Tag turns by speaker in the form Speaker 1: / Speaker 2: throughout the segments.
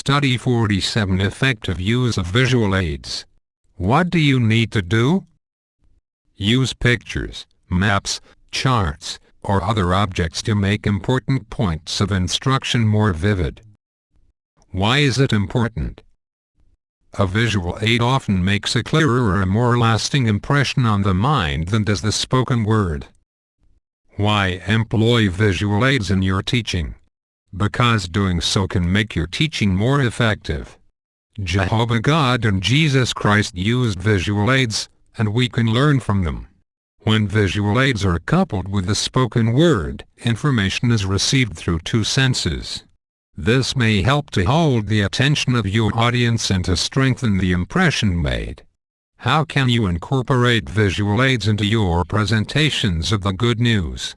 Speaker 1: Study 47 Effective Use of Visual Aids. What do you need to do? Use pictures, maps, charts, or other objects to make important points of instruction more vivid. Why is it important? A visual aid often makes a clearer or a more lasting impression on the mind than does the spoken word. Why employ visual aids in your teaching? Because doing so can make your teaching more effective. Jehovah God and Jesus Christ used visual aids, and we can learn from them. When visual aids are coupled with the spoken word, information is received through two senses. This may help to hold the attention of your audience and to strengthen the impression made. How can you incorporate visual aids into your presentations of the good news?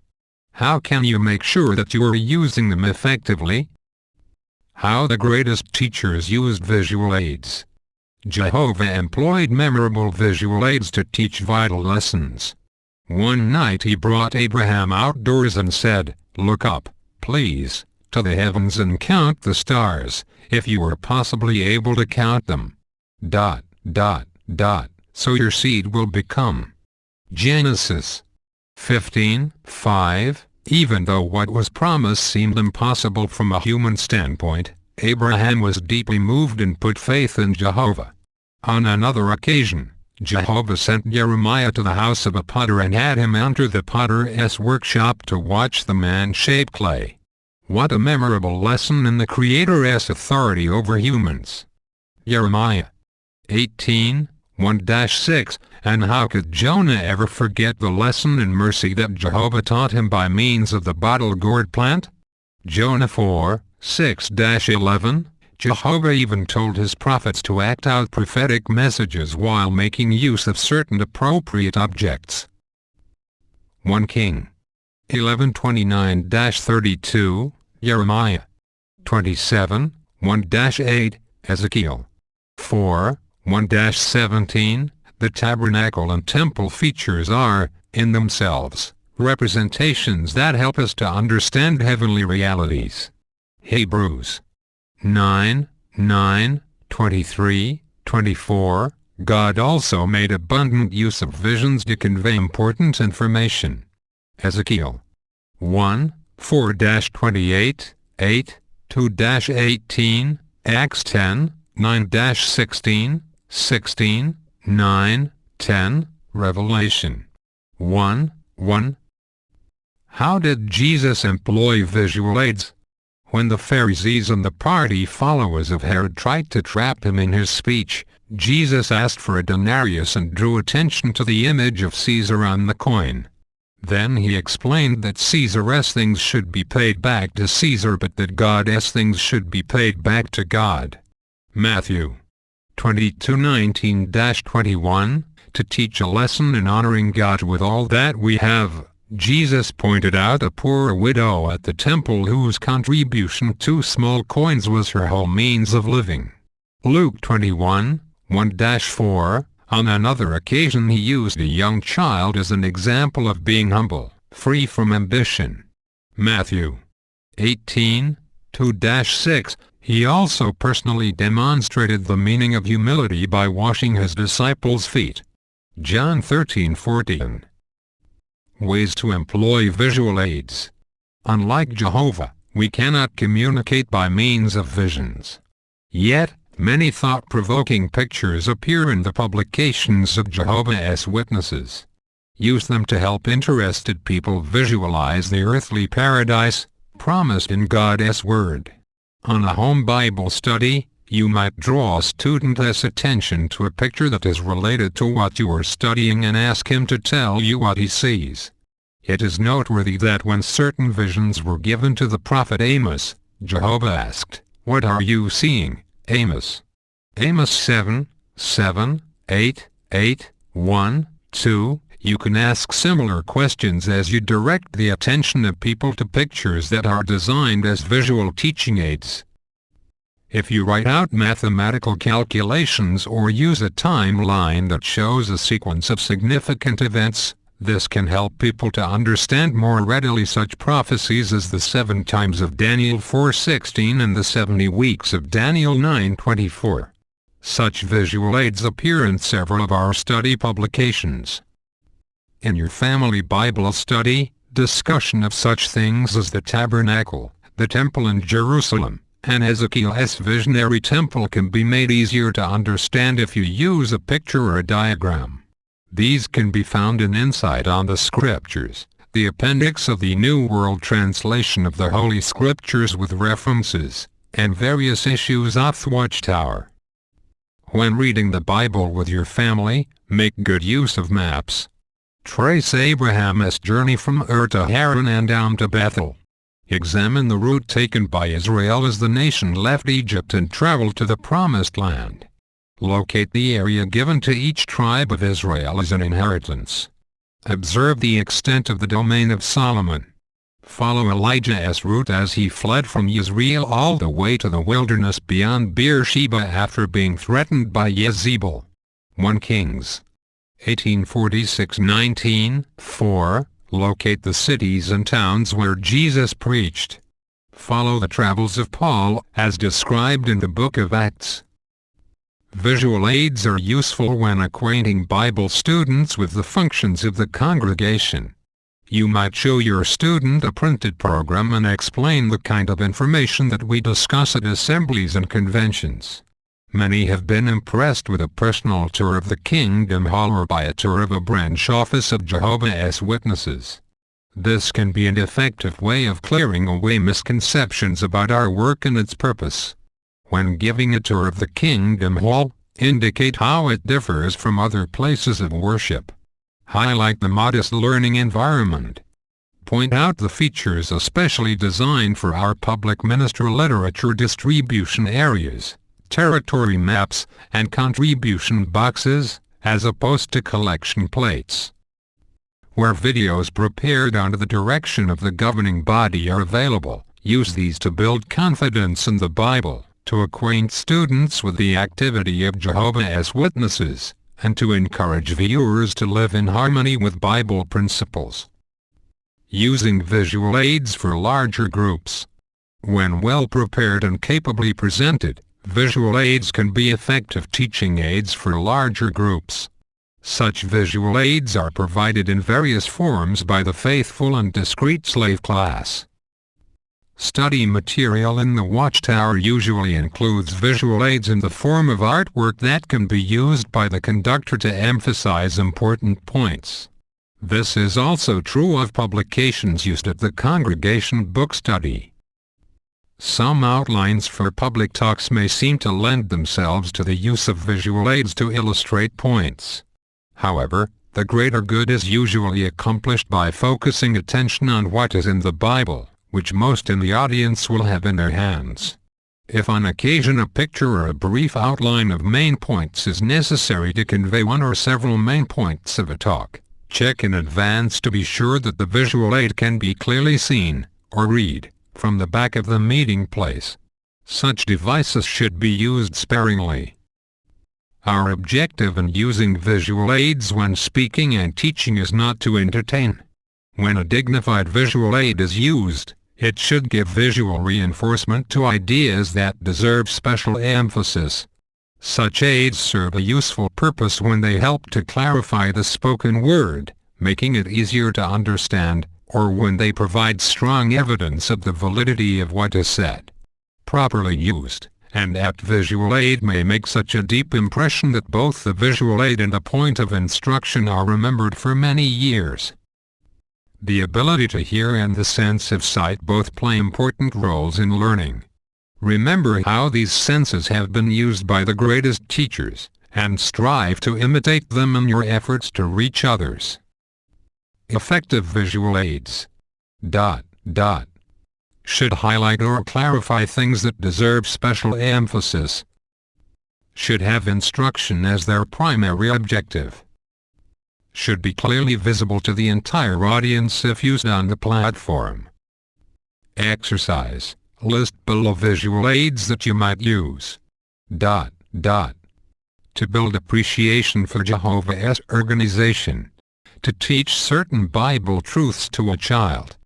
Speaker 1: How can you make sure that you are using them effectively? How the greatest teachers used visual aids. Jehovah employed memorable visual aids to teach vital lessons. One night he brought Abraham outdoors and said, "Look up, please, to the heavens and count the stars, if you are possibly able to count them. ... so your seed will become." Genesis 15:5. Even though what was promised seemed impossible from a human standpoint, Abraham was deeply moved and put faith in Jehovah. On another occasion, Jehovah sent Jeremiah to the house of a potter and had him enter the potter's workshop to watch the man shape clay. What a memorable lesson in the Creator's authority over humans. Jeremiah 18:1-6. And how could Jonah ever forget the lesson in mercy that Jehovah taught him by means of the bottle gourd plant? Jonah 4:6-11. Jehovah even told his prophets to act out prophetic messages while making use of certain appropriate objects. 1 King 11:29-32, Jeremiah 27:1-8, Ezekiel 4:1-17. The tabernacle and temple features are, in themselves, representations that help us to understand heavenly realities. Hebrews 9:23-24. God also made abundant use of visions to convey important information. Ezekiel 1:4-28, 8:2-18, Acts 10:9-16, 16:9-10, Revelation 1:1. How did Jesus employ visual aids? When the Pharisees and the party followers of Herod tried to trap him in his speech, Jesus asked for a denarius and drew attention to the image of Caesar on the coin. Then he explained that Caesar's things should be paid back to Caesar but that God's things should be paid back to God. Matthew 22:19-21. To teach a lesson in honoring God with all that we have, Jesus pointed out a poor widow at the temple whose contribution 2 small coins was her whole means of living. Luke 21:1-4. On another occasion he used a young child as an example of being humble, free from ambition. Matthew 18:2-6. He also personally demonstrated the meaning of humility by washing his disciples' feet. John 13:14. Ways to employ visual aids. Unlike Jehovah, we cannot communicate by means of visions. Yet, many thought-provoking pictures appear in the publications of Jehovah's Witnesses. Use them to help interested people visualize the earthly paradise promised in God's Word. On a home Bible study, you might draw a student's attention to a picture that is related to what you are studying and ask him to tell you what he sees. It is noteworthy that when certain visions were given to the prophet Amos, Jehovah asked, "What are you seeing, Amos?" Amos 7:7, 8, 1, 2. You can ask similar questions as you direct the attention of people to pictures that are designed as visual teaching aids. If you write out mathematical calculations or use a timeline that shows a sequence of significant events, This can help people to understand more readily such prophecies as the 7 times of Daniel 4:16 and the 70 weeks of Daniel 9:24. Such visual aids appear in several of our study publications. In your family Bible study, discussion of such things as the tabernacle, the temple in Jerusalem, and Ezekiel's visionary temple can be made easier to understand if you use a picture or a diagram. These can be found in Insight on the Scriptures, the appendix of the New World Translation of the Holy Scriptures with references, and various issues of the Watchtower. When reading the Bible with your family, make good use of maps. Trace Abraham's journey from Ur to Haran and down to Bethel. Examine the route taken by Israel as the nation left Egypt and traveled to the Promised Land. Locate the area given to each tribe of Israel as an inheritance. Observe the extent of the domain of Solomon. Follow Elijah's route as he fled from Israel all the way to the wilderness beyond Beersheba after being threatened by Jezebel. 1 Kings 18:46-19. 4. Locate the cities and towns where Jesus preached. Follow the travels of Paul as described in the book of Acts. Visual aids are useful when acquainting Bible students with the functions of the congregation. You might show your student a printed program and explain the kind of information that we discuss at assemblies and conventions. Many have been impressed with a personal tour of the Kingdom Hall or by a tour of a branch office of Jehovah's Witnesses. This can be an effective way of clearing away misconceptions about our work and its purpose. When giving a tour of the Kingdom Hall, indicate how it differs from other places of worship. Highlight the modest learning environment. Point out the features especially designed for our public ministry literature distribution areas, territory maps, and contribution boxes, as opposed to collection plates. Where videos prepared under the direction of the governing body are available, use these to build confidence in the Bible, to acquaint students with the activity of Jehovah's Witnesses, and to encourage viewers to live in harmony with Bible principles. Using visual aids for larger groups. When well prepared and capably presented, visual aids can be effective teaching aids for larger groups. Such visual aids are provided in various forms by the faithful and discreet slave class. Study material in the Watchtower usually includes visual aids in the form of artwork that can be used by the conductor to emphasize important points. This is also true of publications used at the congregation book study. Some outlines for public talks may seem to lend themselves to the use of visual aids to illustrate points. However, the greater good is usually accomplished by focusing attention on what is in the Bible, which most in the audience will have in their hands. If on occasion a picture or a brief outline of main points is necessary to convey one or several main points of a talk, check in advance to be sure that the visual aid can be clearly seen, or read, from the back of the meeting place. Such devices should be used sparingly. Our objective in using visual aids when speaking and teaching is not to entertain. When a dignified visual aid is used, it should give visual reinforcement to ideas that deserve special emphasis. Such aids serve a useful purpose when they help to clarify the spoken word, making it easier to understand, or when they provide strong evidence of the validity of what is said. Properly used, an apt visual aid may make such a deep impression that both the visual aid and the point of instruction are remembered for many years. The ability to hear and the sense of sight both play important roles in learning. Remember how these senses have been used by the greatest teachers, and strive to imitate them in your efforts to reach others. Effective visual aids. Should highlight or clarify things that deserve special emphasis. Should have instruction as their primary objective. Should be clearly visible to the entire audience if used on the platform. Exercise. List below visual aids that you might use. To build appreciation for Jehovah's organization. to teach certain Bible truths to a child.